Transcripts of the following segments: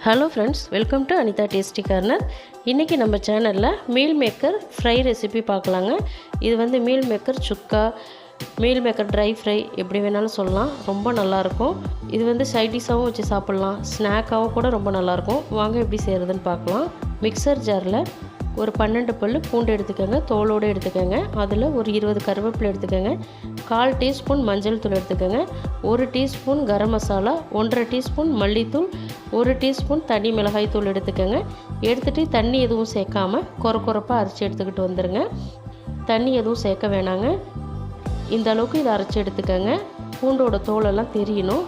Hello friends, welcome to Anitha tasty corner. இன்றைக்கி நம்ம சேனலில் மீல் மேக்கர் ஃப்ரை ரெசிபி பார்க்கலாங்க. இது வந்து மீல் மேக்கர் சுக்கா, மீல் மேக்கர் ட்ரை ஃப்ரை எப்படி வேணாலும் சொல்லலாம். ரொம்ப நல்லாயிருக்கும். இது வந்து சைட் டிஷ்ஷாகவும் வச்சு சாப்பிட்லாம், ஸ்நாக்காகவும் கூட ரொம்ப நல்லாயிருக்கும். வாங்க எப்படி செய்கிறதுன்னு பார்க்கலாம். மிக்சர் ஜாரில் ஒரு 12 பல் பூண்டு எடுத்துக்கோங்க, தோலோடு எடுத்துக்கோங்க. அதில் ஒரு 20 கருவேப்பிலை எடுத்துக்கோங்க, 1/4 டீஸ்பூன் மஞ்சள் தூள் எடுத்துக்கோங்க, 1 டீஸ்பூன் கரம் மசாலா, 1/2 டீஸ்பூன் மல்லித்தூள், 1 டீஸ்பூன் தனி மிளகாய் தூள் எடுத்துக்கோங்க. எடுத்துகிட்டு தண்ணி எதுவும் சேர்க்காமல் கொரப்பாக அரைச்சி எடுத்துக்கிட்டு வந்துடுங்க. தண்ணி எதுவும் சேர்க்க வேணாங்க. இந்த அளவுக்கு இதை அரைச்சி எடுத்துக்கோங்க. பூண்டோட தோலெல்லாம் தெரியணும்.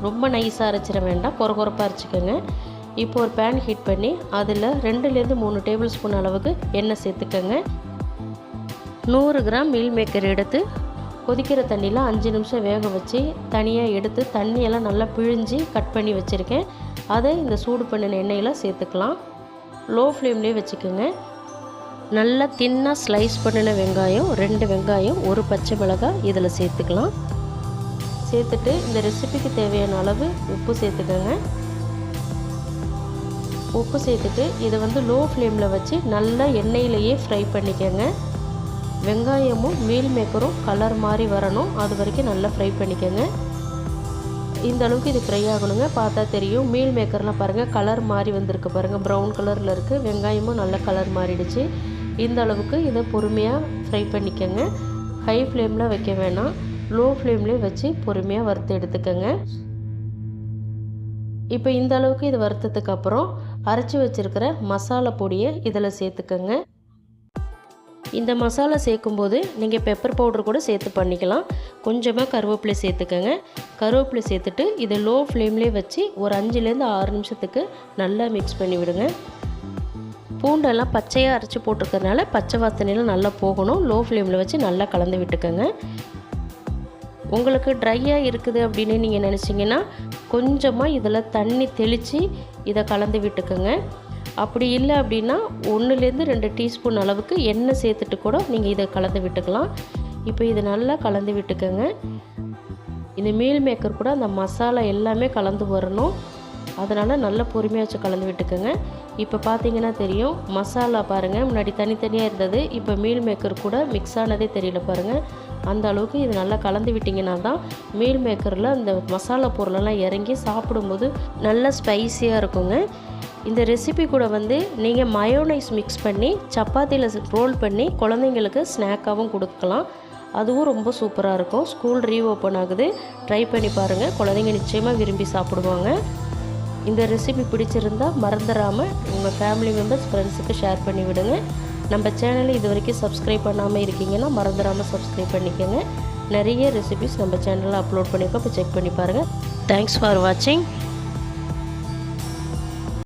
ரொம்ப நைஸாக அரைச்சிட வேண்டாம், கொரப்பாக அரைச்சிக்கோங்க. இப்போ ஒரு பேன் ஹீட் பண்ணி அதில் 2லேருந்து 3 டேபிள் ஸ்பூன் அளவுக்கு எண்ணெய் சேர்த்துக்கோங்க. 100 கிராம் மீல் மேக்கர் எடுத்து கொதிக்கிற தண்ணியில் 5 நிமிஷம் வேக வச்சு தனியாக எடுத்து தண்ணியெல்லாம் நல்லா பிழிஞ்சு கட் பண்ணி வச்சுருக்கேன். அதை இந்த சூடு பண்ணின எண்ணெயில் சேர்த்துக்கலாம். லோ ஃப்ளேம்லேயே வச்சுக்கோங்க. நல்லா தின்னாக ஸ்லைஸ் பண்ணின வெங்காயம், 2 வெங்காயம், 1 பச்சை மிளகாய் இதில் சேர்த்துக்கலாம். சேர்த்துட்டு இந்த ரெசிபிக்கு தேவையான அளவு உப்பு சேர்த்துக்கோங்க. உப்பு சேர்த்துட்டு இதை வந்து லோ ஃப்ளேமில் வச்சு நல்லா எண்ணெயிலேயே ஃப்ரை பண்ணிக்கோங்க. வெங்காயமும் மீல் மேக்கரும் கலர் மாதிரி வரணும், அது வரைக்கும் நல்லா ஃப்ரை பண்ணிக்கோங்க. இந்த அளவுக்கு இது ஃப்ரை ஆகணுங்க. பார்த்தா தெரியும், மீல் மேக்கர்லாம் பாருங்கள் கலர் மாறி வந்திருக்கு பாருங்கள், ப்ரௌன் கலரில் இருக்குது. வெங்காயமும் நல்ல கலர் மாறிடுச்சு. இந்த அளவுக்கு இதை பொறுமையாக ஃப்ரை பண்ணிக்கோங்க. ஹை ஃப்ளேமில் வைக்க வேணாம், லோ ஃப்ளேம்லேயே வச்சு பொறுமையாக வறுத்து எடுத்துக்கோங்க. இப்போ இந்த அளவுக்கு இது வறுத்ததுக்கு அப்புறம் அரைச்சி வச்சுருக்கிற மசாலா பொடியை இதில் சேர்த்துக்கோங்க. இந்த மசாலா சேர்க்கும்போது நீங்கள் பெப்பர் பவுடர் கூட சேர்த்து பண்ணிக்கலாம். கொஞ்சமாக கருவேப்பிலை சேர்த்துக்கோங்க. கருவேப்பிலை சேர்த்துட்டு இதை லோ ஃப்ளேம்லேயே வச்சு ஒரு 5லேருந்து 6 நிமிஷத்துக்கு நல்லா மிக்ஸ் பண்ணி விடுங்க. பூண்டெல்லாம் பச்சையாக அரைச்சி போட்டிருக்கிறதுனால பச்சை வாசனையெல்லாம் நல்லா போகணும். லோ ஃப்ளேமில் வச்சு நல்லா கலந்து விட்டுக்கோங்க. உங்களுக்கு ட்ரையாக இருக்குது அப்படின்னு நீங்கள் நினச்சிங்கன்னா கொஞ்சமாக இதில் தண்ணி தெளித்து இதை கலந்து விட்டுக்கோங்க. அப்படி இல்லை அப்படின்னா 1லேருந்து 2 டீஸ்பூன் அளவுக்கு எண்ணெய் சேர்த்துட்டு கூட நீங்கள் இதை கலந்து விட்டுக்கலாம். இப்போ இதை நல்லா கலந்து விட்டுக்கோங்க. இந்த மீல் மேக்கர் கூட அந்த மசாலா எல்லாமே கலந்து வரணும், அதனால் நல்லா பொறுமையாக வச்சு கலந்து விட்டுக்கோங்க. இப்போ பார்த்தீங்கன்னா தெரியும், மசாலா பாருங்கள் முன்னாடி தனித்தனியாக இருந்தது, இப்போ மீல் மேக்கர் கூட மிக்ஸ் ஆனதே தெரியல பாருங்கள். அந்த அளவுக்கு இது நல்லா கலந்து விட்டிங்கன்னா தான் மீல் மேக்கரில் அந்த மசாலா பொருளெல்லாம் இறங்கி சாப்பிடும்போது நல்லா ஸ்பைஸியாக இருக்குங்க. இந்த ரெசிபி கூட வந்து நீங்கள் மயோனைஸ் மிக்ஸ் பண்ணி சப்பாத்தியில் ரோல் பண்ணி குழந்தைங்களுக்கு ஸ்நாக்காகவும் கொடுக்கலாம். அதுவும் ரொம்ப சூப்பராக இருக்கும். ஸ்கூல் ரீஓப்பன் ஆகுது, ட்ரை பண்ணி பாருங்கள். குழந்தைங்க நிச்சயமாக விரும்பி சாப்பிடுவாங்க. இந்த ரெசிபி பிடிச்சிருந்தால் மறந்துடாமல் உங்கள் ஃபேமிலி மெம்பர்ஸ், ஃப்ரெண்ட்ஸுக்கு ஷேர் பண்ணி விடுங்க. நம்ம சேனலை இது வரைக்கும் சப்ஸ்கிரைப் பண்ணாமல் இருக்கீங்கன்னா மறந்துடாமல் சப்ஸ்கிரைப் பண்ணிக்கோங்க. நிறைய ரெசிபிஸ் நம்ம சேனலில் அப்லோட் பண்ணியிருக்கோம், இப்போ செக் பண்ணி பாருங்கள். தேங்க்ஸ் ஃபார் வாட்சிங்.